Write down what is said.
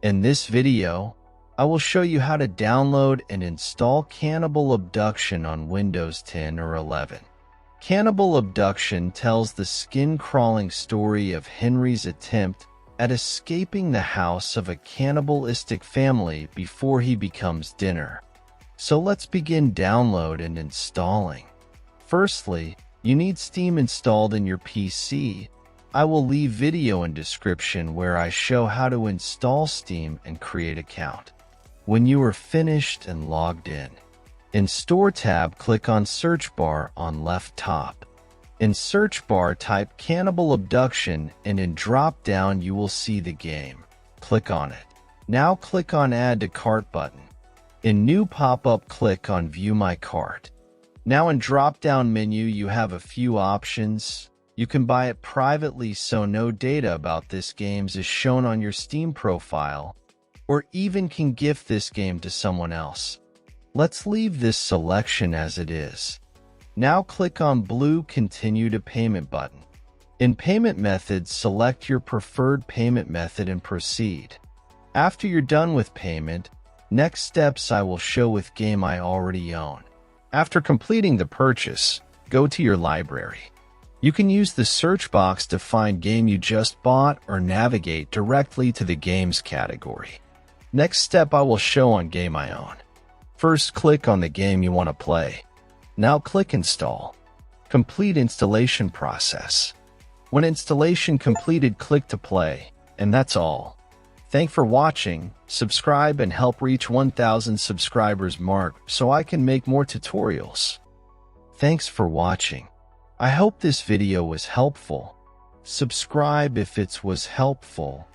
In this video, I will show you how to download and install Cannibal Abduction on Windows 10 or 11. Cannibal Abduction tells the skin-crawling story of Henry's attempt at escaping the house of a cannibalistic family before he becomes dinner. So let's begin download and installing. Firstly, you need Steam installed in your PC. I will leave video in description where I show how to install Steam and create account. When you are finished and logged in Store tab, click on Search bar on left top. In Search bar, type Cannibal Abduction, and in drop down you will see the game. Click on it. Now click on Add to Cart button. In New pop-up, click on View My Cart. Now in drop-down menu you have a few options. You can buy it privately so no data about this game is shown on your Steam profile, or even can gift this game to someone else. Let's leave this selection as it is. Now click on blue Continue to Payment button. In Payment Methods, select your preferred payment method and proceed. After you're done with payment, next steps I will show with game I already own. After completing the purchase, go to your library. You can use the search box to find game you just bought or navigate directly to the games category. Next step I will show on game I own. First, click on the game you want to play. Now click Install. Complete installation process. When installation completed, click to play, and that's all. Thanks for watching. Subscribe and help reach 1,000 subscribers mark so I can make more tutorials. Thanks for watching. I hope this video was helpful. Subscribe if it was helpful.